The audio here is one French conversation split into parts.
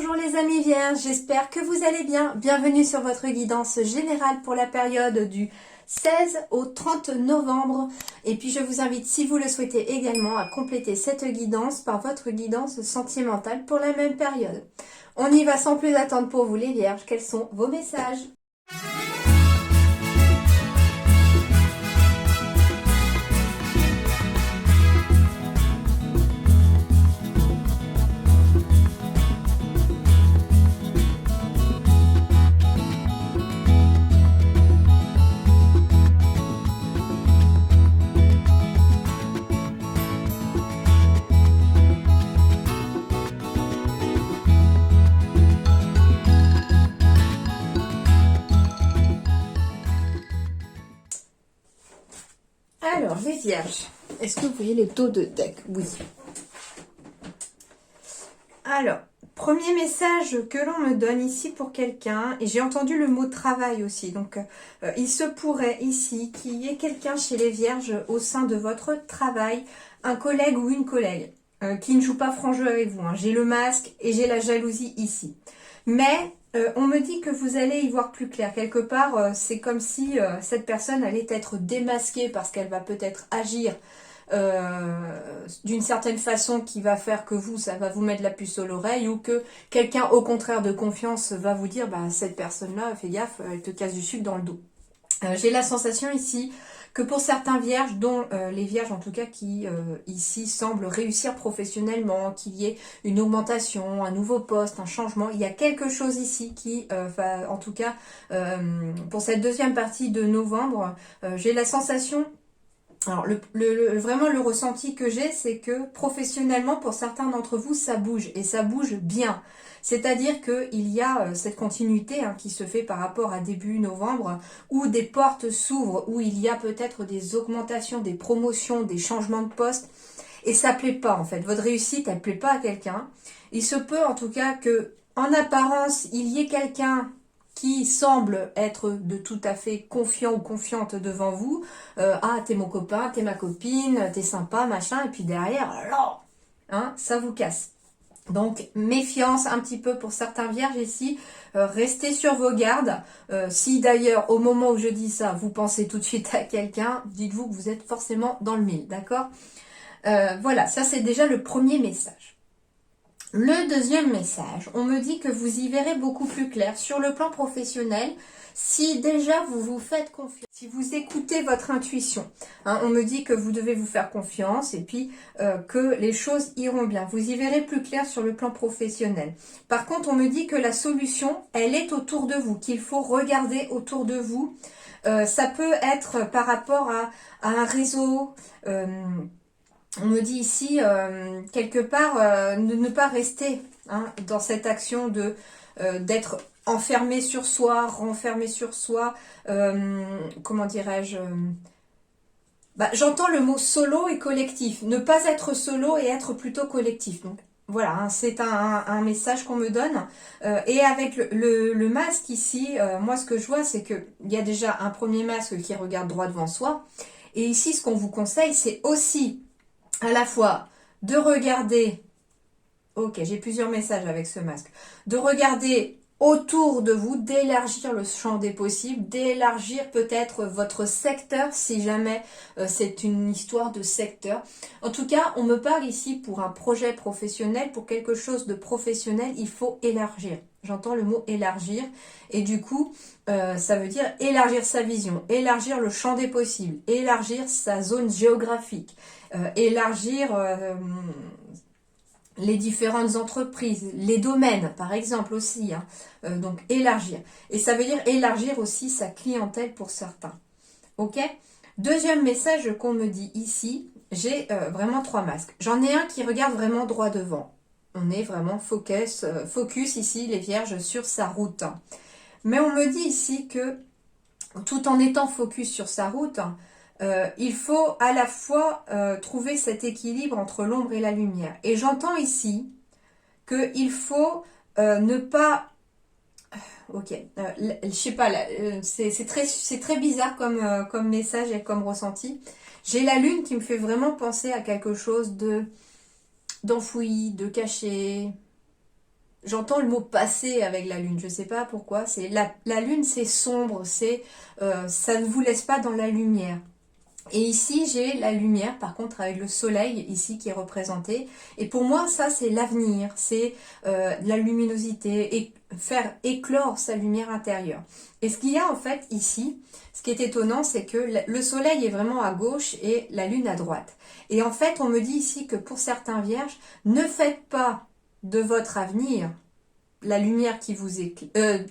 Bonjour les amis vierges, j'espère que vous allez bien. Bienvenue sur votre guidance générale pour la période du 16 au 30 novembre. Et puis je vous invite, si vous le souhaitez également, à compléter cette guidance par votre guidance sentimentale pour la même période. On y va sans plus attendre pour vous les vierges. Quels sont vos messages ? Alors, les vierges, est-ce que vous voyez les dos de deck? Oui. Alors, premier message que l'on me donne ici pour quelqu'un, et j'ai entendu le mot travail aussi, donc il se pourrait ici qu'il y ait quelqu'un chez les vierges au sein de votre travail, un collègue ou une collègue, qui ne joue pas franc jeu avec vous. J'ai le masque et j'ai la jalousie ici. Mais on me dit que vous allez y voir plus clair. Quelque part, c'est comme si cette personne allait être démasquée parce qu'elle va peut-être agir d'une certaine façon qui va faire que vous, ça va vous mettre la puce à l'oreille, ou que quelqu'un au contraire de confiance va vous dire, bah cette personne-là, fais gaffe, elle te casse du sucre dans le dos. J'ai la sensation ici que pour certains vierges, dont les vierges en tout cas qui ici semblent réussir professionnellement, qu'il y ait une augmentation, un nouveau poste, un changement, il y a quelque chose ici qui va, en tout cas pour cette deuxième partie de novembre, j'ai la sensation, alors vraiment le ressenti que j'ai, c'est que professionnellement pour certains d'entre vous ça bouge, et ça bouge bien. C'est-à-dire qu'il y a cette continuité qui se fait par rapport à début novembre, où des portes s'ouvrent, où il y a peut-être des augmentations, des promotions, des changements de poste, et ça plaît pas en fait. Votre réussite, elle plaît pas à quelqu'un. Il se peut en tout cas que, en apparence, il y ait quelqu'un qui semble être de tout à fait confiant ou confiante devant vous. Ah, t'es mon copain, t'es ma copine, t'es sympa, machin, et puis derrière, là, ça vous casse. Donc, méfiance un petit peu pour certains vierges ici. Restez sur vos gardes. Si d'ailleurs, au moment où je dis ça, vous pensez tout de suite à quelqu'un, dites-vous que vous êtes forcément dans le mille, d'accord ? Voilà, ça c'est déjà le premier message. Le deuxième message, on me dit que vous y verrez beaucoup plus clair sur le plan professionnel si déjà vous vous faites confiance, si vous écoutez votre intuition. On me dit que vous devez vous faire confiance et puis que les choses iront bien. Vous y verrez plus clair sur le plan professionnel. Par contre, on me dit que la solution, elle est autour de vous, qu'il faut regarder autour de vous. Ça peut être par rapport à un réseau. On me dit ici, quelque part, ne pas rester dans cette action de d'être enfermé sur soi, renfermé sur soi, comment dirais-je, j'entends le mot solo et collectif. Ne pas être solo et être plutôt collectif. Donc voilà, c'est un message qu'on me donne. Et avec le masque ici, moi ce que je vois, c'est qu'il y a déjà un premier masque qui regarde droit devant soi. Et ici, ce qu'on vous conseille, c'est aussi à la fois de regarder, ok, j'ai plusieurs messages avec ce masque, de regarder autour de vous, d'élargir le champ des possibles, d'élargir peut-être votre secteur, si jamais c'est une histoire de secteur. En tout cas, on me parle ici pour un projet professionnel, pour quelque chose de professionnel, il faut élargir. J'entends le mot élargir, et du coup, ça veut dire élargir sa vision, élargir le champ des possibles, élargir sa zone géographique, élargir les différentes entreprises, les domaines par exemple aussi, donc élargir. Et ça veut dire élargir aussi sa clientèle pour certains. Ok ? Deuxième message qu'on me dit ici, j'ai vraiment 3 masques. J'en ai un qui regarde vraiment droit devant. On est vraiment focus ici, les vierges, sur sa route. Mais on me dit ici que, tout en étant focus sur sa route, il faut à la fois trouver cet équilibre entre l'ombre et la lumière. Et j'entends ici qu'il faut ne pas... Ok, je sais pas, c'est très bizarre comme message et comme ressenti. J'ai la lune qui me fait vraiment penser à quelque chose d'enfoui, de caché, j'entends le mot passé avec la lune, je sais pas pourquoi. C'est la lune, c'est sombre, ça ne vous laisse pas dans la lumière. Et ici, j'ai la lumière, par contre, avec le soleil, ici, qui est représenté. Et pour moi, ça, c'est l'avenir, c'est la luminosité, et faire éclore sa lumière intérieure. Et ce qu'il y a, en fait, ici, ce qui est étonnant, c'est que le soleil est vraiment à gauche et la lune à droite. Et en fait, on me dit ici que pour certains vierges, ne faites pas de votre avenir la lumière qui vous éclaire.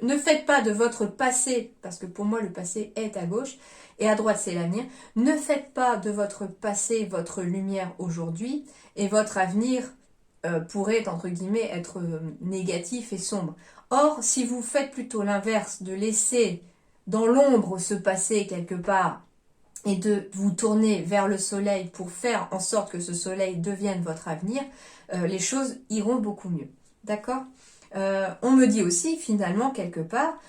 Ne faites pas de votre passé, parce que pour moi le passé est à gauche, et à droite c'est l'avenir. Ne faites pas de votre passé votre lumière aujourd'hui, et votre avenir pourrait, entre guillemets, être négatif et sombre. Or, si vous faites plutôt l'inverse, de laisser dans l'ombre ce passé quelque part, et de vous tourner vers le soleil pour faire en sorte que ce soleil devienne votre avenir, les choses iront beaucoup mieux. D'accord? On me dit aussi, finalement, quelque part,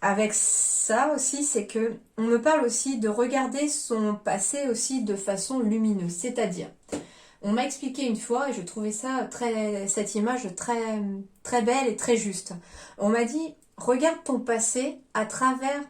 avec ça aussi, c'est que on me parle aussi de regarder son passé aussi de façon lumineuse. C'est-à-dire, on m'a expliqué une fois, et je trouvais ça cette image très belle et très juste. On m'a dit, regarde ton passé à travers.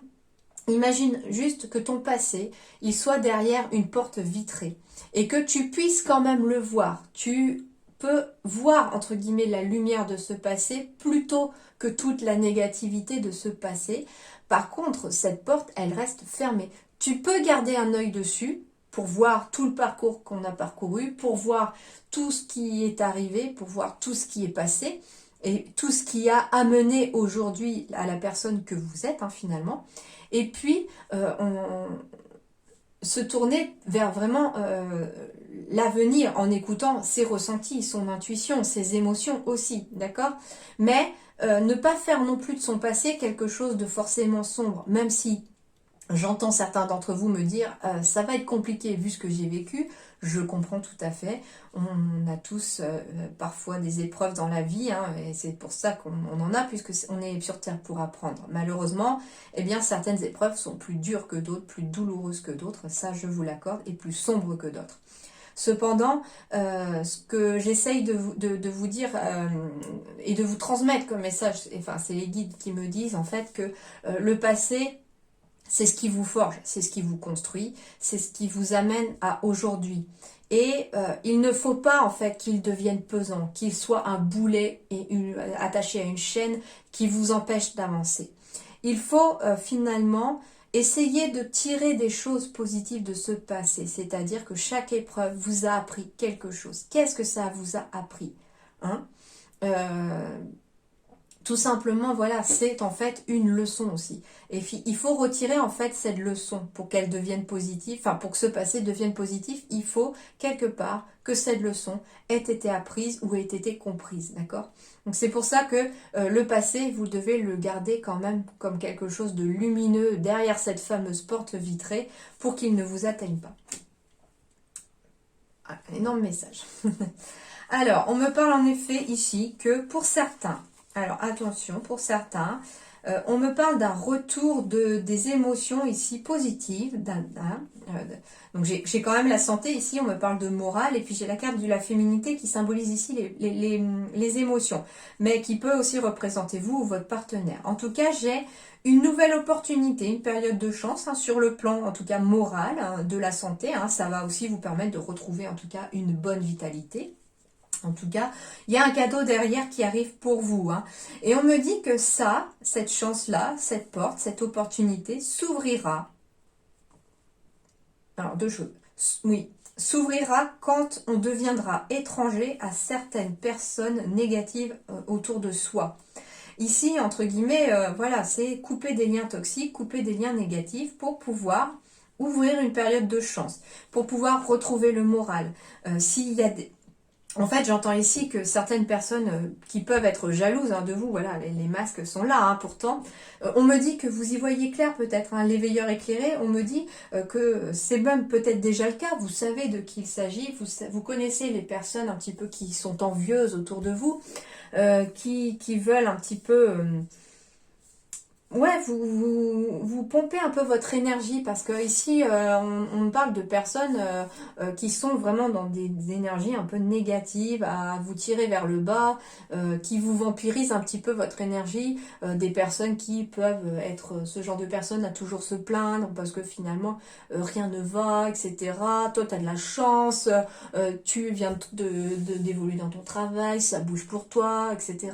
Imagine juste que ton passé, il soit derrière une porte vitrée et que tu puisses quand même le voir. Tu peux voir, entre guillemets, la lumière de ce passé plutôt que toute la négativité de ce passé. Par contre, cette porte, elle reste fermée. Tu peux garder un œil dessus pour voir tout le parcours qu'on a parcouru, pour voir tout ce qui est arrivé, pour voir tout ce qui est passé et tout ce qui a amené aujourd'hui à la personne que vous êtes, finalement. Et puis, se tourner vers vraiment l'avenir en écoutant ses ressentis, son intuition, ses émotions aussi, d'accord? Mais ne pas faire non plus de son passé quelque chose de forcément sombre, même si j'entends certains d'entre vous me dire ça va être compliqué vu ce que j'ai vécu. Je comprends tout à fait. On a tous parfois des épreuves dans la vie, et c'est pour ça qu'on en a, puisque on est sur Terre pour apprendre. Malheureusement, eh bien, certaines épreuves sont plus dures que d'autres, plus douloureuses que d'autres, ça je vous l'accorde, et plus sombres que d'autres. Cependant, ce que j'essaye de vous dire et de vous transmettre comme message, enfin c'est les guides qui me disent en fait que le passé, c'est ce qui vous forge, c'est ce qui vous construit, c'est ce qui vous amène à aujourd'hui. Et il ne faut pas en fait qu'il devienne pesant, qu'il soit un boulet attaché à une chaîne qui vous empêche d'avancer. Il faut finalement essayer de tirer des choses positives de ce passé, c'est-à-dire que chaque épreuve vous a appris quelque chose. Qu'est-ce que ça vous a appris, tout simplement, voilà, c'est en fait une leçon aussi. Et il faut retirer en fait cette leçon pour qu'elle devienne positive, enfin pour que ce passé devienne positif, il faut quelque part que cette leçon ait été apprise ou ait été comprise, d'accord? Donc c'est pour ça que le passé, vous devez le garder quand même comme quelque chose de lumineux derrière cette fameuse porte vitrée pour qu'il ne vous atteigne pas. Un énorme message. Alors, on me parle en effet ici que pour certains, alors attention, pour certains, on me parle d'un retour des émotions ici positives. Donc j'ai quand même la santé ici, on me parle de morale, et puis j'ai la carte de la féminité qui symbolise ici les émotions, mais qui peut aussi représenter vous ou votre partenaire. En tout cas, j'ai une nouvelle opportunité, une période de chance sur le plan, en tout cas moral, de la santé. Ça va aussi vous permettre de retrouver en tout cas une bonne vitalité. En tout cas, il y a un cadeau derrière qui arrive pour vous. Et on me dit que cette chance-là, cette porte, cette opportunité s'ouvrira. Alors, deux choses. Oui, s'ouvrira quand on deviendra étranger à certaines personnes négatives autour de soi. Ici, entre guillemets, voilà, c'est couper des liens toxiques, couper des liens négatifs pour pouvoir ouvrir une période de chance, pour pouvoir retrouver le moral. S'il y a des... En fait, j'entends ici que certaines personnes qui peuvent être jalouses de vous, voilà, les masques sont là, pourtant. On me dit que vous y voyez clair peut-être, l'éveilleur éclairé, on me dit que c'est même peut-être déjà le cas, vous savez de qui il s'agit, vous connaissez les personnes un petit peu qui sont envieuses autour de vous, qui veulent un petit peu... Ouais, vous pompez un peu votre énergie parce que ici on parle de personnes qui sont vraiment dans des énergies un peu négatives, à vous tirer vers le bas, qui vous vampirisent un petit peu votre énergie, des personnes qui peuvent être ce genre de personnes à toujours se plaindre parce que finalement rien ne va, etc. Toi tu as de la chance, tu viens d'évoluer dans ton travail, ça bouge pour toi, etc.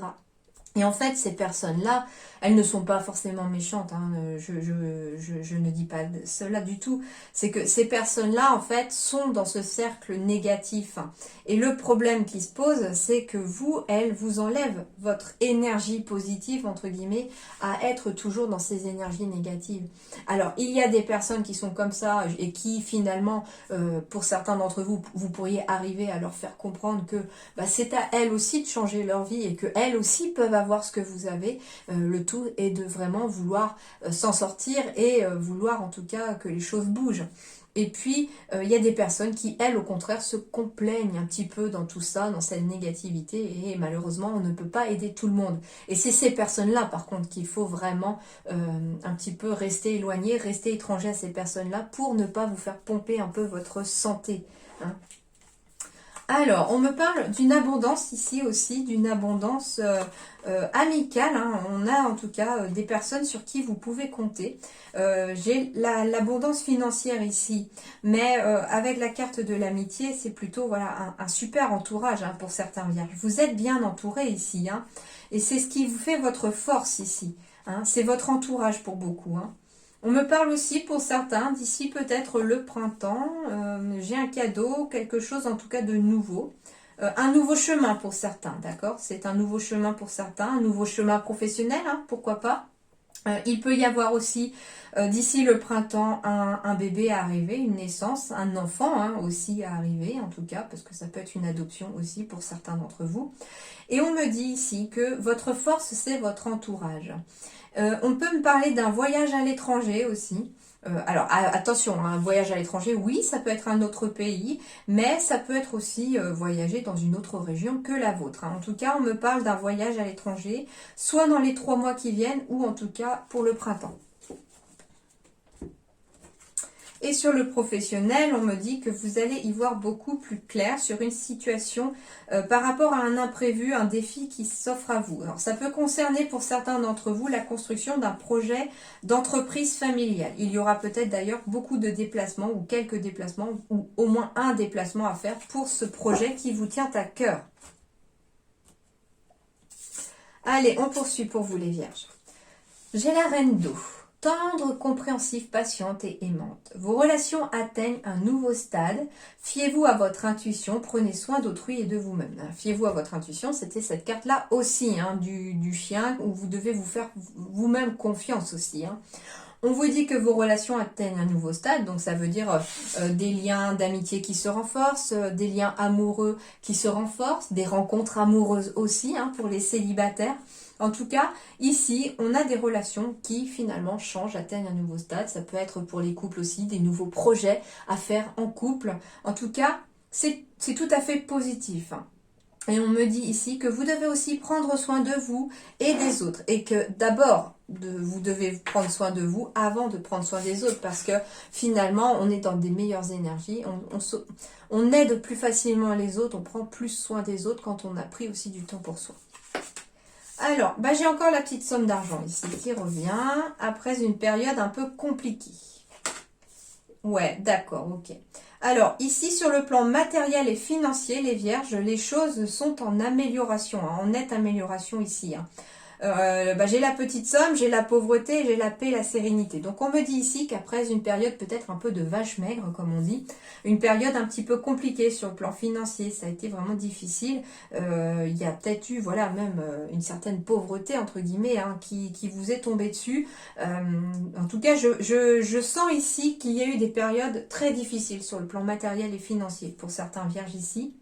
Et en fait, ces personnes-là, elles ne sont pas forcément méchantes, hein, je ne dis pas cela du tout. C'est que ces personnes-là, en fait, sont dans ce cercle négatif. Et le problème qui se pose, c'est que vous, elles, vous enlèvent votre énergie positive, entre guillemets, à être toujours dans ces énergies négatives. Alors, il y a des personnes qui sont comme ça et qui, finalement, pour certains d'entre vous, vous pourriez arriver à leur faire comprendre que bah, c'est à elles aussi de changer leur vie et qu'elles aussi peuvent avoir ce que vous avez. Le tout est de vraiment vouloir s'en sortir et vouloir en tout cas que les choses bougent. Et puis, il y a des personnes qui, elles, au contraire, se complaignent un petit peu dans tout ça, dans cette négativité, et malheureusement, on ne peut pas aider tout le monde. Et c'est ces personnes-là, par contre, qu'il faut vraiment un petit peu rester éloigné, rester étranger à ces personnes-là pour ne pas vous faire pomper un peu votre santé. Hein. Alors, on me parle d'une abondance ici aussi, d'une abondance amicale. Hein. On a en tout cas des personnes sur qui vous pouvez compter. J'ai l'abondance financière ici, mais avec la carte de l'amitié, c'est plutôt voilà un super entourage hein, pour certains vierges. Vous êtes bien entouré ici, hein, et c'est ce qui vous fait votre force ici. Hein. C'est votre entourage pour beaucoup. Hein. On me parle aussi pour certains d'ici peut-être le printemps. J'ai un cadeau, quelque chose en tout cas de nouveau. Un nouveau chemin pour certains, d'accord? C'est un nouveau chemin pour certains, un nouveau chemin professionnel, hein, pourquoi pas? Il peut y avoir aussi d'ici le printemps un bébé à arriver, une naissance, un enfant hein, aussi à arriver en tout cas, parce que ça peut être une adoption aussi pour certains d'entre vous. Et on me dit ici que votre force c'est votre entourage. On peut me parler d'un voyage à l'étranger aussi. Alors attention, un voyage à l'étranger, oui, ça peut être un autre pays, mais ça peut être aussi voyager dans une autre région que la vôtre. Hein. En tout cas, on me parle d'un voyage à l'étranger, soit dans les 3 mois qui viennent, ou en tout cas pour le printemps. Et sur le professionnel, on me dit que vous allez y voir beaucoup plus clair sur une situation par rapport à un imprévu, un défi qui s'offre à vous. Alors ça peut concerner pour certains d'entre vous la construction d'un projet d'entreprise familiale. Il y aura peut-être d'ailleurs beaucoup de déplacements ou quelques déplacements ou au moins un déplacement à faire pour ce projet qui vous tient à cœur. Allez, on poursuit pour vous les vierges. J'ai la reine d'eau. Tendre, compréhensive, patiente et aimante. Vos relations atteignent un nouveau stade. Fiez-vous à votre intuition, prenez soin d'autrui et de vous-même. Fiez-vous à votre intuition, c'était cette carte-là aussi, hein, du chien, où vous devez vous faire vous-même confiance aussi. Hein. On vous dit que vos relations atteignent un nouveau stade, donc ça veut dire des liens d'amitié qui se renforcent, des liens amoureux qui se renforcent, des rencontres amoureuses aussi hein, pour les célibataires. En tout cas, ici, on a des relations qui finalement changent, atteignent un nouveau stade. Ça peut être pour les couples aussi, des nouveaux projets à faire en couple. En tout cas, c'est tout à fait positif. Et on me dit ici que vous devez aussi prendre soin de vous et des autres. Et que d'abord, vous devez prendre soin de vous avant de prendre soin des autres. Parce que finalement, on est dans des meilleures énergies. On aide plus facilement les autres. On prend plus soin des autres quand on a pris aussi du temps pour soi. Alors, bah, j'ai encore la petite somme d'argent ici qui revient après une période un peu compliquée. Ouais, d'accord, ok. Alors, ici, sur le plan matériel et financier, les vierges, les choses sont en amélioration, hein, en nette amélioration ici. Hein. J'ai la petite somme, j'ai la pauvreté, j'ai la paix, la sérénité. Donc on me dit ici qu'après une période peut-être un peu de vache maigre, comme on dit, une période un petit peu compliquée sur le plan financier, ça a été vraiment difficile. Il y a peut-être eu, voilà, même une certaine pauvreté, entre guillemets, hein, qui vous est tombée dessus. En tout cas, je sens ici qu'il y a eu des périodes très difficiles sur le plan matériel et financier pour certains vierges ici.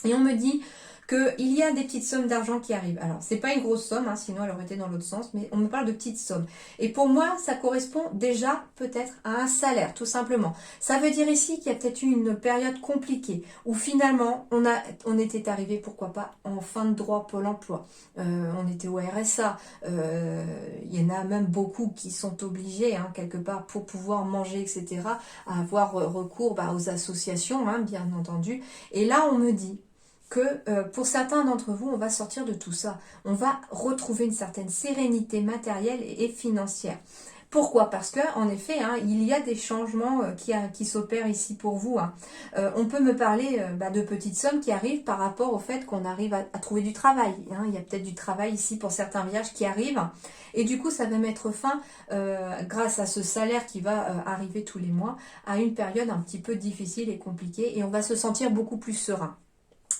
Et on me dit qu'il y a des petites sommes d'argent qui arrivent. Alors, c'est pas une grosse somme, hein, sinon elle aurait été dans l'autre sens, mais on me parle de petites sommes. Et pour moi, ça correspond déjà peut-être à un salaire, tout simplement. Ça veut dire ici qu'il y a peut-être eu une période compliquée, où finalement, on était arrivé, pourquoi pas, en fin de droit Pôle emploi. On était au RSA. Il y en a même beaucoup qui sont obligés, hein, quelque part, pour pouvoir manger, etc., à avoir recours aux associations, hein, bien entendu. Et là, on me dit que pour certains d'entre vous, on va sortir de tout ça. On va retrouver une certaine sérénité matérielle et financière. Pourquoi? Parce que en effet, hein, il y a des changements qui s'opèrent ici pour vous. Hein. On peut me parler de petites sommes qui arrivent par rapport au fait qu'on arrive à trouver du travail. Hein. Il y a peut-être du travail ici pour certains vierges qui arrivent. Et du coup, ça va mettre fin, grâce à ce salaire qui va arriver tous les mois, à une période un petit peu difficile et compliquée. Et on va se sentir beaucoup plus serein.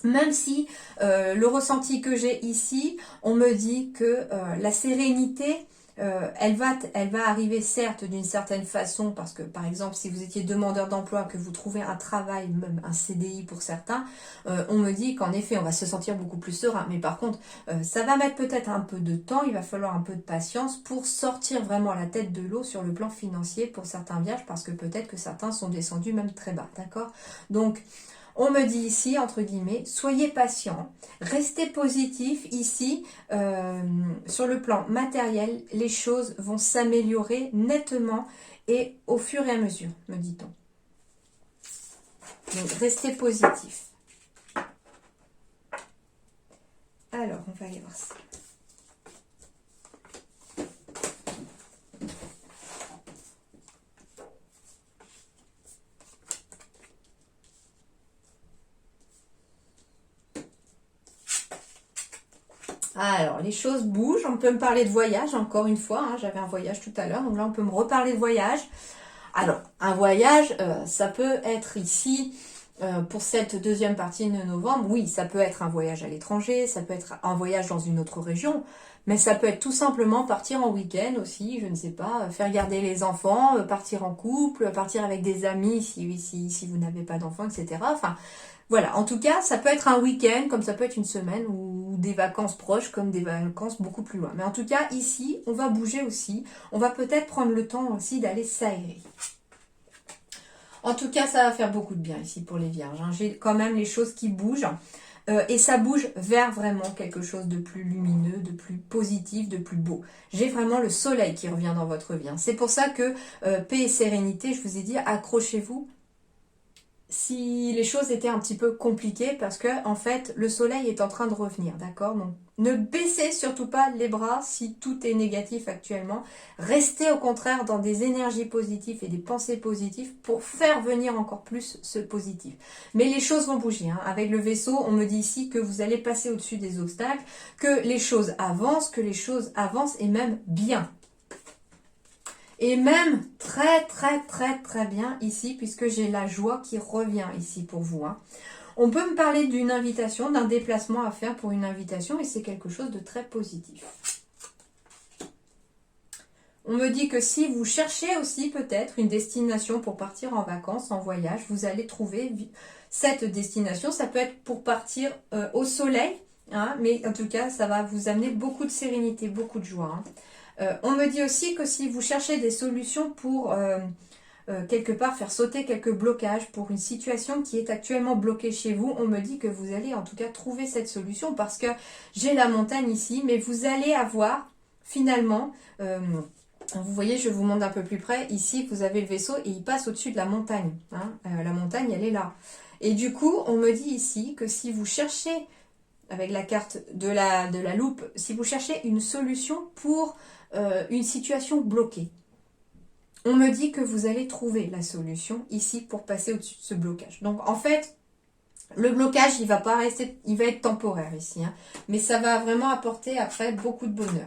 Même si le ressenti que j'ai ici, on me dit que la sérénité, elle va arriver certes d'une certaine façon, parce que par exemple si vous étiez demandeur d'emploi, que vous trouvez un travail, même un CDI pour certains, on me dit qu'en effet on va se sentir beaucoup plus serein. Mais par contre, ça va mettre peut-être un peu de temps, il va falloir un peu de patience pour sortir vraiment la tête de l'eau sur le plan financier pour certains vierges, parce que peut-être que certains sont descendus même très bas, d'accord? Donc, on me dit ici, entre guillemets, soyez patient, restez positif ici, sur le plan matériel, les choses vont s'améliorer nettement et au fur et à mesure, me dit-on. Donc, restez positif. Alors, on va aller voir ça. Alors, les choses bougent. On peut me parler de voyage, encore une fois. Hein, j'avais un voyage tout à l'heure, donc là, on peut me reparler de voyage. Alors, un voyage, ça peut être ici, pour cette deuxième partie de novembre. Oui, ça peut être un voyage à l'étranger, ça peut être un voyage dans une autre région, mais ça peut être tout simplement partir en week-end aussi, je ne sais pas, faire garder les enfants, partir en couple, partir avec des amis si vous n'avez pas d'enfants, etc. Enfin, voilà, en tout cas, ça peut être un week-end, comme ça peut être une semaine, ou des vacances proches, comme des vacances beaucoup plus loin. Mais en tout cas, ici, on va bouger aussi. On va peut-être prendre le temps aussi d'aller s'aérer. En tout cas, ça va faire beaucoup de bien ici pour les vierges. Hein. J'ai quand même les choses qui bougent. Et ça bouge vers vraiment quelque chose de plus lumineux, de plus positif, de plus beau. J'ai vraiment le soleil qui revient dans votre vie. Hein. C'est pour ça que paix et sérénité, je vous ai dit, accrochez-vous si les choses étaient un petit peu compliquées, parce que en fait le soleil est en train de revenir, d'accord? Donc ne baissez surtout pas les bras si tout est négatif actuellement. Restez au contraire dans des énergies positives et des pensées positives pour faire venir encore plus ce positif. Mais les choses vont bouger. Hein. Avec le vaisseau, on me dit ici que vous allez passer au-dessus des obstacles, que les choses avancent et même bien. Et même très bien ici, puisque j'ai la joie qui revient ici pour vous. Hein. On peut me parler d'une invitation, d'un déplacement à faire pour une invitation, et c'est quelque chose de très positif. On me dit que si vous cherchez aussi peut-être une destination pour partir en vacances, en voyage, vous allez trouver cette destination. Ça peut être pour partir au soleil, hein, mais en tout cas, ça va vous amener beaucoup de sérénité, beaucoup de joie. Hein. On me dit aussi que si vous cherchez des solutions pour quelque part faire sauter quelques blocages pour une situation qui est actuellement bloquée chez vous, on me dit que vous allez en tout cas trouver cette solution, parce que j'ai la montagne ici, mais vous allez avoir finalement, vous voyez, je vous montre un peu plus près, ici vous avez le vaisseau et il passe au-dessus de la montagne. Hein, la montagne, elle est là. Et du coup, on me dit ici que si vous cherchez, avec la carte de la loupe, si vous cherchez une solution pour une situation bloquée, on me dit que vous allez trouver la solution ici pour passer au-dessus de ce blocage. Donc en fait, le blocage, il va pas rester, il va être temporaire ici, hein, mais ça va vraiment apporter après beaucoup de bonheur.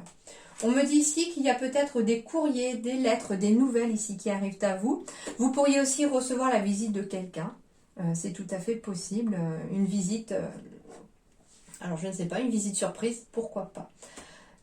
On me dit ici qu'il y a peut-être des courriers, des lettres, des nouvelles ici qui arrivent à vous. Vous pourriez aussi recevoir la visite de quelqu'un. C'est tout à fait possible. Une visite, alors je ne sais pas, une visite surprise, pourquoi pas.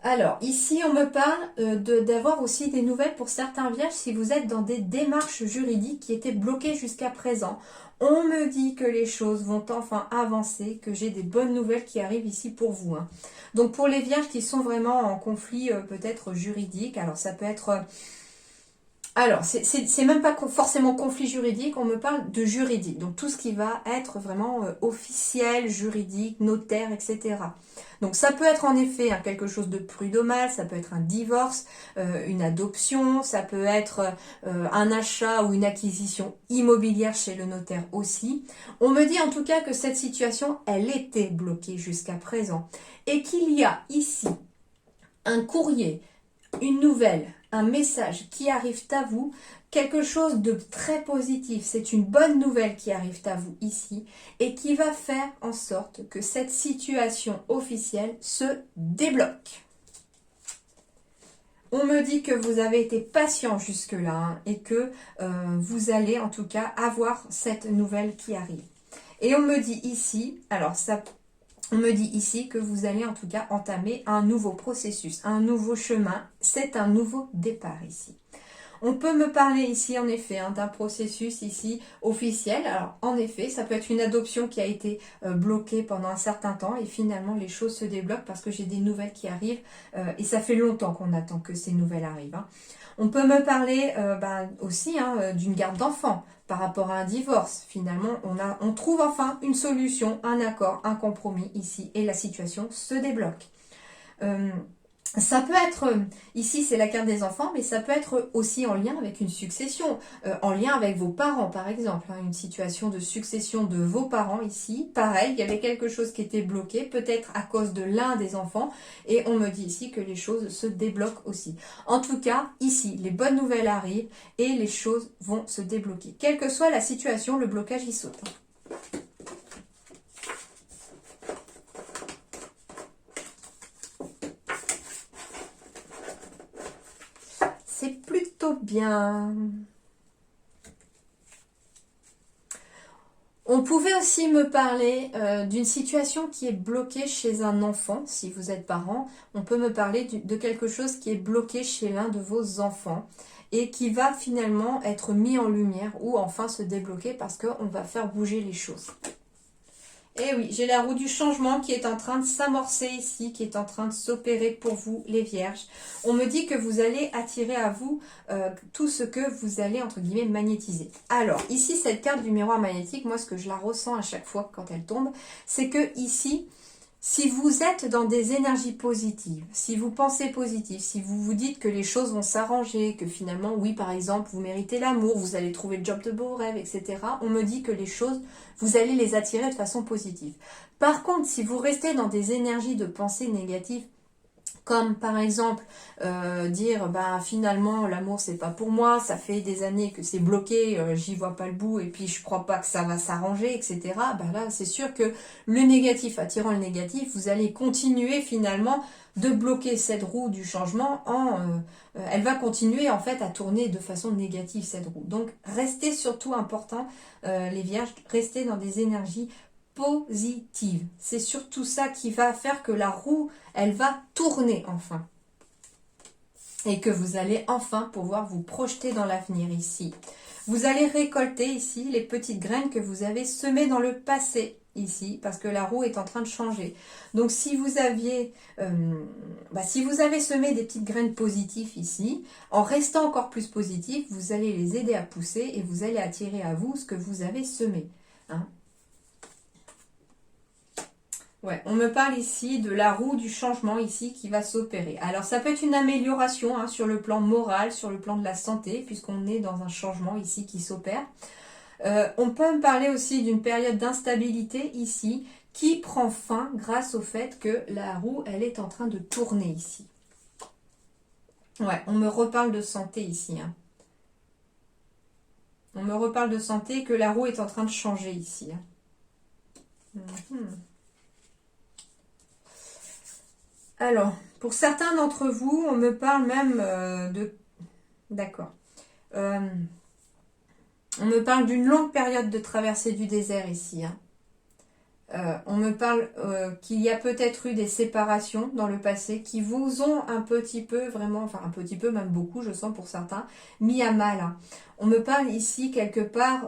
Alors, ici, on me parle d'avoir aussi des nouvelles pour certains vierges si vous êtes dans des démarches juridiques qui étaient bloquées jusqu'à présent. On me dit que les choses vont enfin avancer, que j'ai des bonnes nouvelles qui arrivent ici pour vous, hein. Donc, pour les vierges qui sont vraiment en conflit peut-être juridique, alors ça peut être... alors, c'est même pas forcément conflit juridique, on me parle de juridique. Donc, tout ce qui va être vraiment officiel, juridique, notaire, etc. Donc, ça peut être en effet hein, quelque chose de prud'homal, ça peut être un divorce, une adoption, ça peut être un achat ou une acquisition immobilière chez le notaire aussi. On me dit en tout cas que cette situation, elle était bloquée jusqu'à présent et qu'il y a ici un courrier, une nouvelle, un message qui arrive à vous, quelque chose de très positif. C'est une bonne nouvelle qui arrive à vous ici et qui va faire en sorte que cette situation officielle se débloque. On me dit que vous avez été patient jusque-là hein, et que vous allez en tout cas avoir cette nouvelle qui arrive. Et on me dit ici, alors ça on me dit ici que vous allez en tout cas entamer un nouveau processus, un nouveau chemin. C'est un nouveau départ ici. On peut me parler ici en effet hein, d'un processus ici officiel. Alors en effet, ça peut être une adoption qui a été bloquée pendant un certain temps et finalement les choses se débloquent parce que j'ai des nouvelles qui arrivent et ça fait longtemps qu'on attend que ces nouvelles arrivent, hein. On peut me parler aussi hein, d'une garde d'enfants par rapport à un divorce. Finalement, on trouve enfin une solution, un accord, un compromis ici et la situation se débloque. Ça peut être, ici c'est la carte des enfants, mais ça peut être aussi en lien avec une succession, en lien avec vos parents par exemple, hein, une situation de succession de vos parents ici. Pareil, il y avait quelque chose qui était bloqué, peut-être à cause de l'un des enfants, et on me dit ici que les choses se débloquent aussi. En tout cas, ici, les bonnes nouvelles arrivent et les choses vont se débloquer. Quelle que soit la situation, le blocage y saute. C'est plutôt bien. On pouvait aussi me parler d'une situation qui est bloquée chez un enfant, si vous êtes parent. On peut me parler de quelque chose qui est bloqué chez l'un de vos enfants et qui va finalement être mis en lumière ou enfin se débloquer parce qu'on va faire bouger les choses. Et oui, j'ai la roue du changement qui est en train de s'amorcer ici, qui est en train de s'opérer pour vous, les vierges. On me dit que vous allez attirer à vous tout ce que vous allez, entre guillemets, magnétiser. Alors, ici, cette carte du miroir magnétique, moi, ce que je la ressens à chaque fois quand elle tombe, c'est que ici, si vous êtes dans des énergies positives, si vous pensez positif, si vous vous dites que les choses vont s'arranger, que finalement, oui, par exemple, vous méritez l'amour, vous allez trouver le job de vos rêves, etc., on me dit que les choses, vous allez les attirer de façon positive. Par contre, si vous restez dans des énergies de pensée négatives, comme par exemple dire bah finalement l'amour c'est pas pour moi, ça fait des années que c'est bloqué, j'y vois pas le bout et puis je crois pas que ça va s'arranger, etc. Bah là c'est sûr que le négatif attirant le négatif, vous allez continuer finalement de bloquer cette roue du changement elle va continuer en fait à tourner de façon négative cette roue. Donc restez surtout important les vierges, restez dans des énergies positive. C'est surtout ça qui va faire que la roue, elle va tourner enfin. Et que vous allez enfin pouvoir vous projeter dans l'avenir ici. Vous allez récolter ici les petites graines que vous avez semées dans le passé ici, parce que la roue est en train de changer. Donc si vous aviez, si vous avez semé des petites graines positives ici, en restant encore plus positif, vous allez les aider à pousser et vous allez attirer à vous ce que vous avez semé. Hein. Ouais, on me parle ici de la roue du changement ici qui va s'opérer. Alors ça peut être une amélioration hein, sur le plan moral, sur le plan de la santé, puisqu'on est dans un changement ici qui s'opère. On peut me parler aussi d'une période d'instabilité ici qui prend fin grâce au fait que la roue, elle est en train de tourner ici. Ouais, on me reparle de santé ici. Hein. On me reparle de santé que la roue est en train de changer ici. Hein. Alors, pour certains d'entre vous, on me parle même de... D'accord. On me parle d'une longue période de traversée du désert ici. Hein. On me parle qu'il y a peut-être eu des séparations dans le passé qui vous ont un petit peu, vraiment, enfin un petit peu, même beaucoup, je sens pour certains, mis à mal, hein. On me parle ici quelque part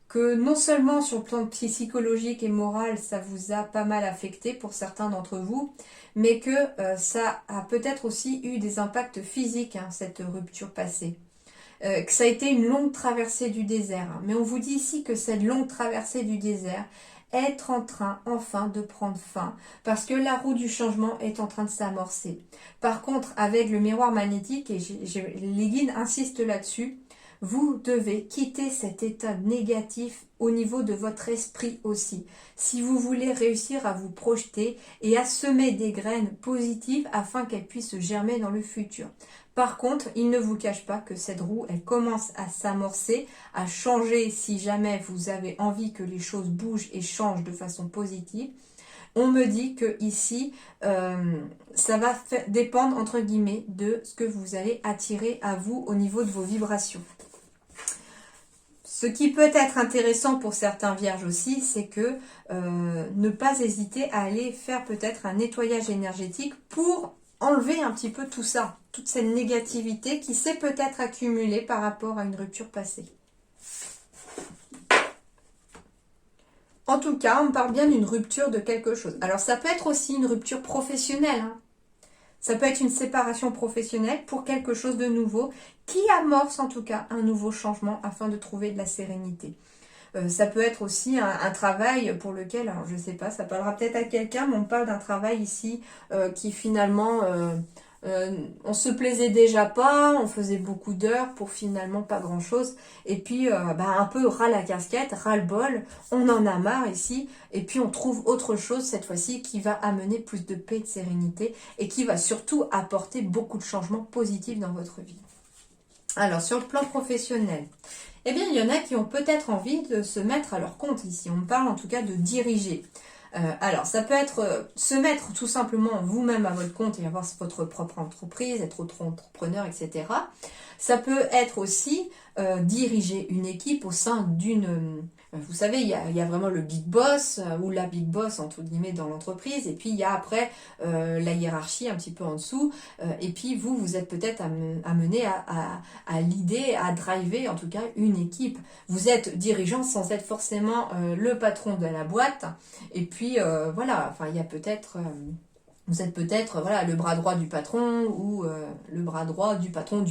que non seulement sur le plan psychologique et moral, ça vous a pas mal affecté pour certains d'entre vous, mais que ça a peut-être aussi eu des impacts physiques, hein, cette rupture passée. Que ça a été une longue traversée du désert, hein. Mais on vous dit ici que cette longue traversée du désert est en train enfin de prendre fin, parce que la roue du changement est en train de s'amorcer. Par contre, avec le miroir magnétique, et les guides insistent là-dessus, vous devez quitter cet état négatif au niveau de votre esprit aussi, si vous voulez réussir à vous projeter et à semer des graines positives afin qu'elles puissent germer dans le futur. Par contre, il ne vous cache pas que cette roue, elle commence à s'amorcer, à changer si jamais vous avez envie que les choses bougent et changent de façon positive. On me dit que ici, ça va dépendre entre guillemets de ce que vous allez attirer à vous au niveau de vos vibrations. Ce qui peut être intéressant pour certains vierges aussi, c'est que ne pas hésiter à aller faire peut-être un nettoyage énergétique pour enlever un petit peu tout ça, toute cette négativité qui s'est peut-être accumulée par rapport à une rupture passée. En tout cas, on parle bien d'une rupture de quelque chose. Alors ça peut être aussi une rupture professionnelle, hein. Ça peut être une séparation professionnelle pour quelque chose de nouveau qui amorce en tout cas un nouveau changement afin de trouver de la sérénité. Ça peut être aussi un travail pour lequel, alors je ne sais pas, ça parlera peut-être à quelqu'un, mais on parle d'un travail ici qui finalement, on se plaisait déjà pas, on faisait beaucoup d'heures pour finalement pas grand-chose. Et puis un peu ras la casquette, ras le bol, on en a marre ici. Et puis on trouve autre chose cette fois-ci qui va amener plus de paix et de sérénité et qui va surtout apporter beaucoup de changements positifs dans votre vie. Alors sur le plan professionnel, eh bien, il y en a qui ont peut-être envie de se mettre à leur compte ici. On parle en tout cas de diriger. Alors, ça peut être se mettre tout simplement vous-même à votre compte et avoir votre propre entreprise, être auto-entrepreneur, etc. Ça peut être aussi diriger une équipe au sein d'une... vous savez, il y a vraiment le big boss ou la big boss, entre guillemets, dans l'entreprise. Et puis, il y a après la hiérarchie un petit peu en dessous. Et puis, vous êtes peut-être amené à l'idée, à driver en tout cas une équipe. Vous êtes dirigeant sans être forcément le patron de la boîte. Et puis, voilà, enfin, il y a peut-être... vous êtes peut-être voilà, le bras droit du patron ou le bras droit du patron,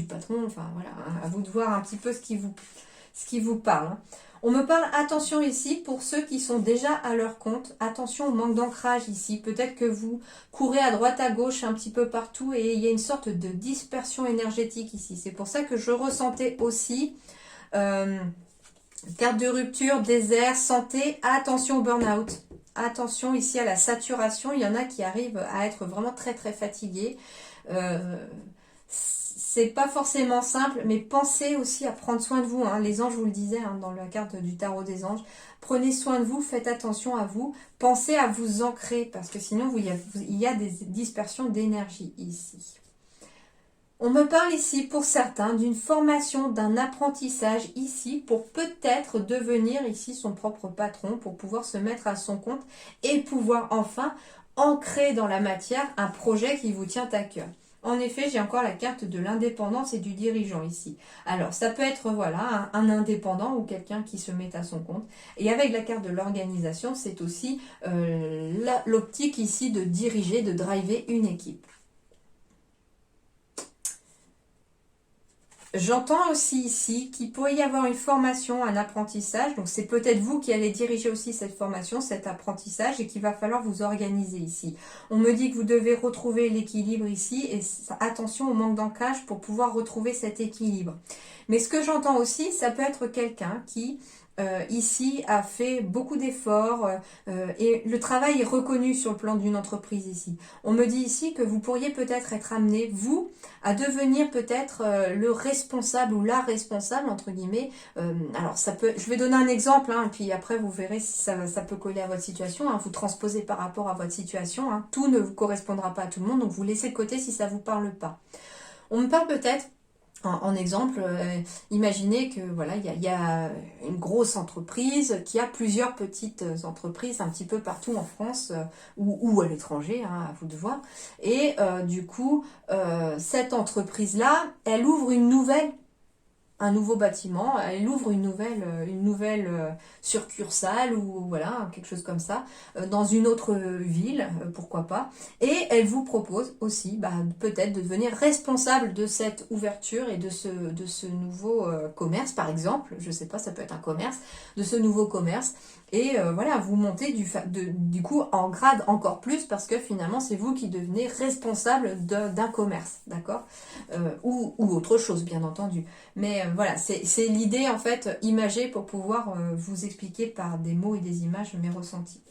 enfin voilà, à vous de voir un petit peu ce qui vous parle, hein. On me parle, attention ici, pour ceux qui sont déjà à leur compte, attention au manque d'ancrage ici, peut-être que vous courez à droite à gauche un petit peu partout et il y a une sorte de dispersion énergétique ici, c'est pour ça que je ressentais aussi carte de rupture, désert, santé, attention au burn-out. Attention ici à la saturation, il y en a qui arrivent à être vraiment très très fatigués. C'est pas forcément simple, mais pensez aussi à prendre soin de vous, hein. Les anges, vous le disaient hein, dans la carte du tarot des anges, prenez soin de vous, faites attention à vous, pensez à vous ancrer, parce que sinon il y a des dispersions d'énergie ici. On me parle ici pour certains d'une formation, d'un apprentissage ici pour peut-être devenir ici son propre patron, pour pouvoir se mettre à son compte et pouvoir enfin ancrer dans la matière un projet qui vous tient à cœur. En effet, j'ai encore la carte de l'indépendance et du dirigeant ici. Alors, ça peut être voilà un indépendant ou quelqu'un qui se met à son compte. Et avec la carte de l'organisation, c'est aussi l'optique ici de diriger, de driver une équipe. J'entends aussi ici qu'il pourrait y avoir une formation, un apprentissage. Donc c'est peut-être vous qui allez diriger aussi cette formation, cet apprentissage et qu'il va falloir vous organiser ici. On me dit que vous devez retrouver l'équilibre ici et attention au manque d'ancrage pour pouvoir retrouver cet équilibre. Mais ce que j'entends aussi, ça peut être quelqu'un qui ici a fait beaucoup d'efforts et le travail est reconnu sur le plan d'une entreprise ici. On me dit ici que vous pourriez peut-être être amené, vous, à devenir peut-être le responsable ou la responsable, entre guillemets. Alors, ça peut, je vais donner un exemple, hein, et puis après, vous verrez si ça peut coller à votre situation. Hein, vous transposez par rapport à votre situation. Hein, tout ne vous correspondra pas à tout le monde, donc vous laissez de côté si ça ne vous parle pas. On me parle peut-être En exemple, imaginez que voilà, il y a une grosse entreprise qui a plusieurs petites entreprises un petit peu partout en France ou à l'étranger, hein, à vous de voir. Et du coup, cette entreprise-là, elle ouvre un nouveau bâtiment, elle ouvre une nouvelle succursale ou voilà, quelque chose comme ça, dans une autre ville, pourquoi pas. Et elle vous propose aussi bah, peut-être de devenir responsable de cette ouverture et de ce nouveau commerce, par exemple, je sais pas, ça peut être un commerce, de ce nouveau commerce. Et voilà, vous montez du coup en grade encore plus parce que finalement c'est vous qui devenez responsable d'un commerce, d'accord, ou autre chose bien entendu. Mais voilà, c'est l'idée en fait imagée pour pouvoir vous expliquer par des mots et des images mes ressentis.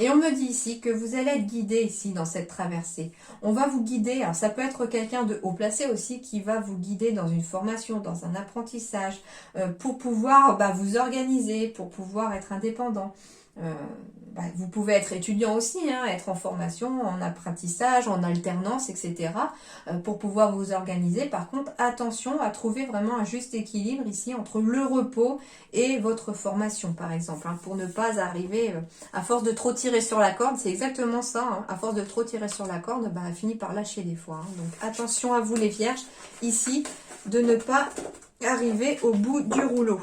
Et on me dit ici que vous allez être guidé ici dans cette traversée. On va vous guider, alors ça peut être quelqu'un de haut placé aussi qui va vous guider dans une formation, dans un apprentissage, pour pouvoir bah, vous organiser, pour pouvoir être indépendant. Euh, bah, vous pouvez être étudiant aussi, hein, être en formation, en apprentissage, en alternance, etc. Pour pouvoir vous organiser. Par contre, attention à trouver vraiment un juste équilibre ici entre le repos et votre formation, par exemple, hein, pour ne pas arriver, à force de trop tirer sur la corde, c'est exactement ça, hein, à force de trop tirer sur la corde, bah, elle finit par lâcher des fois. Hein. Donc attention à vous les vierges, ici, de ne pas arriver au bout du rouleau.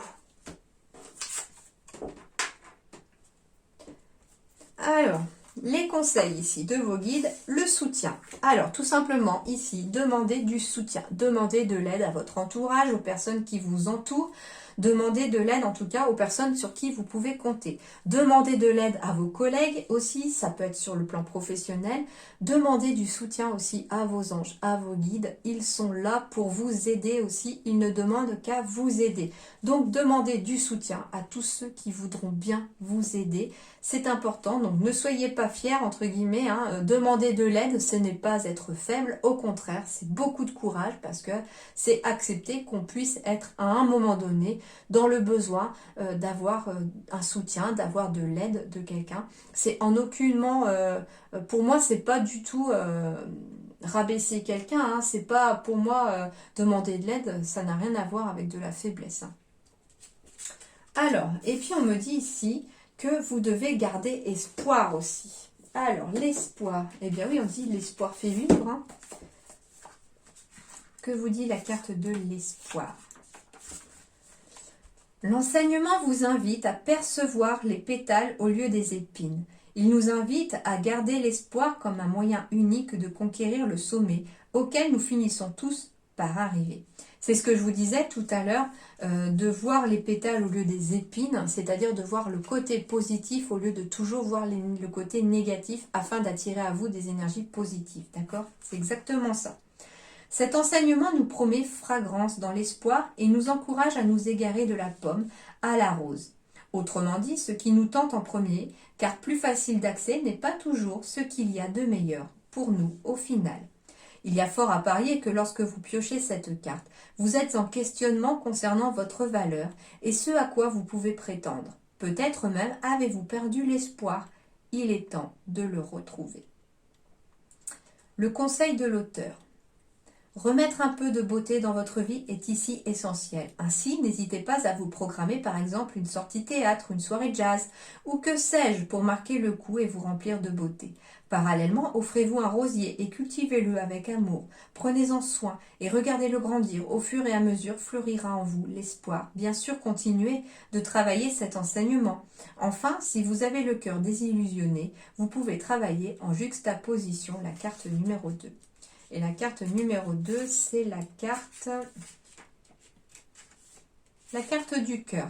Alors, les conseils ici de vos guides, le soutien. Alors, tout simplement, ici, demandez du soutien. Demandez de l'aide à votre entourage, aux personnes qui vous entourent. Demandez de l'aide, en tout cas, aux personnes sur qui vous pouvez compter. Demandez de l'aide à vos collègues aussi, ça peut être sur le plan professionnel. Demandez du soutien aussi à vos anges, à vos guides. Ils sont là pour vous aider aussi. Ils ne demandent qu'à vous aider. Donc, demandez du soutien à tous ceux qui voudront bien vous aider. C'est important, donc ne soyez pas fiers, entre guillemets, hein. Demander de l'aide, ce n'est pas être faible, au contraire, c'est beaucoup de courage parce que c'est accepter qu'on puisse être à un moment donné dans le besoin d'avoir un soutien, d'avoir de l'aide de quelqu'un. C'est en aucunement, pour moi, c'est pas du tout rabaisser quelqu'un, hein. C'est pas pour moi demander de l'aide, ça n'a rien à voir avec de la faiblesse. Hein. Alors, et puis on me dit ici que vous devez garder espoir aussi. Alors, l'espoir. Eh bien oui, on dit l'espoir fait vivre. Hein. Que vous dit la carte de l'espoir? L'enseignement vous invite à percevoir les pétales au lieu des épines. Il nous invite à garder l'espoir comme un moyen unique de conquérir le sommet auquel nous finissons tous par arriver. C'est ce que je vous disais tout à l'heure, de voir les pétales au lieu des épines, c'est-à-dire de voir le côté positif au lieu de toujours voir le côté négatif afin d'attirer à vous des énergies positives. D'accord? C'est exactement ça. Cet enseignement nous promet fragrance dans l'espoir et nous encourage à nous égarer de la pomme à la rose. Autrement dit, ce qui nous tente en premier, car plus facile d'accès n'est pas toujours ce qu'il y a de meilleur pour nous au final. Il y a fort à parier que lorsque vous piochez cette carte, vous êtes en questionnement concernant votre valeur et ce à quoi vous pouvez prétendre. Peut-être même avez-vous perdu l'espoir. Il est temps de le retrouver. Le conseil de l'auteur. Remettre un peu de beauté dans votre vie est ici essentiel. Ainsi, n'hésitez pas à vous programmer par exemple une sortie théâtre, une soirée jazz ou que sais-je pour marquer le coup et vous remplir de beauté. Parallèlement, offrez-vous un rosier et cultivez-le avec amour. Prenez-en soin et regardez-le grandir. Au fur et à mesure, fleurira en vous l'espoir. Bien sûr, continuez de travailler cet enseignement. Enfin, si vous avez le cœur désillusionné, vous pouvez travailler en juxtaposition la carte numéro 2. Et la carte numéro 2, c'est la carte du cœur.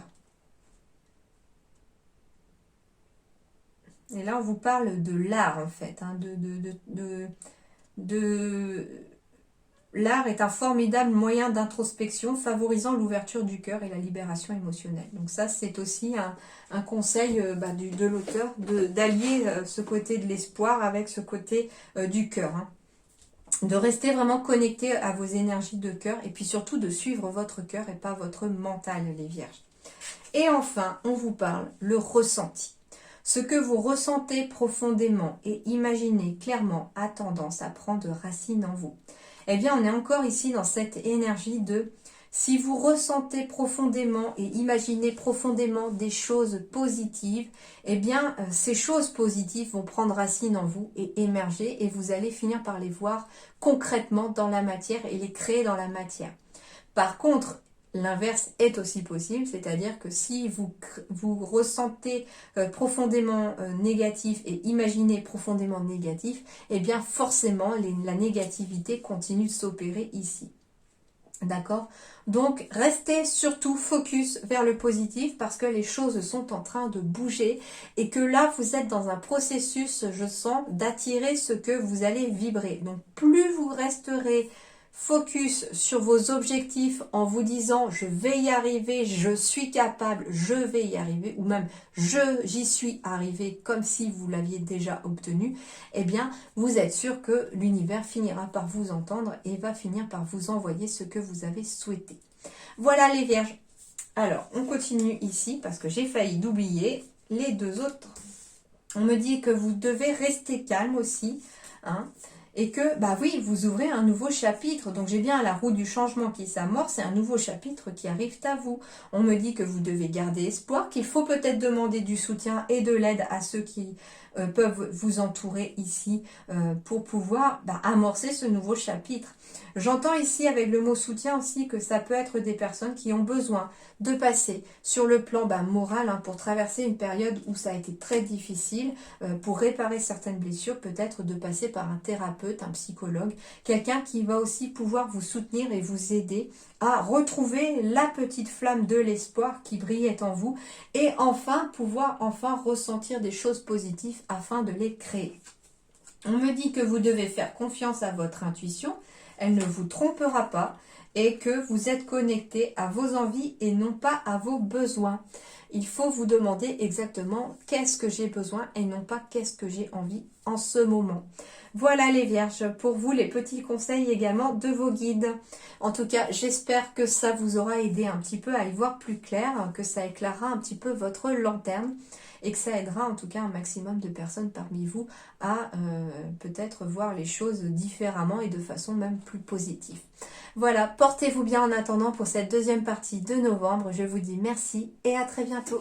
Et là, on vous parle de l'art, en fait. Hein, L'art est un formidable moyen d'introspection favorisant l'ouverture du cœur et la libération émotionnelle. Donc ça, c'est aussi un conseil de l'auteur d'allier ce côté de l'espoir avec ce côté du cœur. Hein. De rester vraiment connecté à vos énergies de cœur et puis surtout de suivre votre cœur et pas votre mental, les vierges. Et enfin, on vous parle le ressenti. Ce que vous ressentez profondément et imaginez clairement a tendance à prendre racine en vous. eh bien on est encore ici dans cette énergie de si vous ressentez profondément et imaginez profondément des choses positives, eh bien ces choses positives vont prendre racine en vous et émerger et vous allez finir par les voir concrètement dans la matière et les créer dans la matière. Par contre, l'inverse est aussi possible, c'est-à-dire que si vous ressentez profondément négatif et imaginez profondément négatif, eh bien forcément la négativité continue de s'opérer ici. D'accord? Donc, restez surtout focus vers le positif parce que les choses sont en train de bouger et que là, vous êtes dans un processus, je sens, d'attirer ce que vous allez vibrer. Donc, plus vous resterez focus sur vos objectifs en vous disant je vais y arriver, je suis capable, je vais y arriver, ou même j'y suis arrivé comme si vous l'aviez déjà obtenu, eh bien vous êtes sûr que l'univers finira par vous entendre et va finir par vous envoyer ce que vous avez souhaité. Voilà les vierges. Alors on continue ici parce que j'ai failli d'oublier les deux autres. On me dit que vous devez rester calme aussi, hein. Et que, bah oui, vous ouvrez un nouveau chapitre. Donc j'ai bien la roue du changement qui s'amorce, c'est un nouveau chapitre qui arrive à vous. On me dit que vous devez garder espoir, qu'il faut peut-être demander du soutien et de l'aide à ceux qui peuvent vous entourer ici pour pouvoir amorcer ce nouveau chapitre. J'entends ici avec le mot soutien aussi que ça peut être des personnes qui ont besoin de passer sur le plan moral pour traverser une période où ça a été très difficile, pour réparer certaines blessures, peut-être de passer par un thérapeute, un psychologue, quelqu'un qui va aussi pouvoir vous soutenir et vous aider à retrouver la petite flamme de l'espoir qui brillait en vous et pouvoir ressentir des choses positives afin de les créer. On me dit que vous devez faire confiance à votre intuition, elle ne vous trompera pas et que vous êtes connecté à vos envies et non pas à vos besoins. Il faut vous demander exactement qu'est-ce que j'ai besoin et non pas qu'est-ce que j'ai envie en ce moment. Voilà les vierges, pour vous les petits conseils également de vos guides. En tout cas, j'espère que ça vous aura aidé un petit peu à y voir plus clair, que ça éclairera un petit peu votre lanterne et que ça aidera en tout cas un maximum de personnes parmi vous à peut-être voir les choses différemment et de façon même plus positive. Voilà, portez-vous bien en attendant pour cette deuxième partie de novembre. Je vous dis merci et à très bientôt.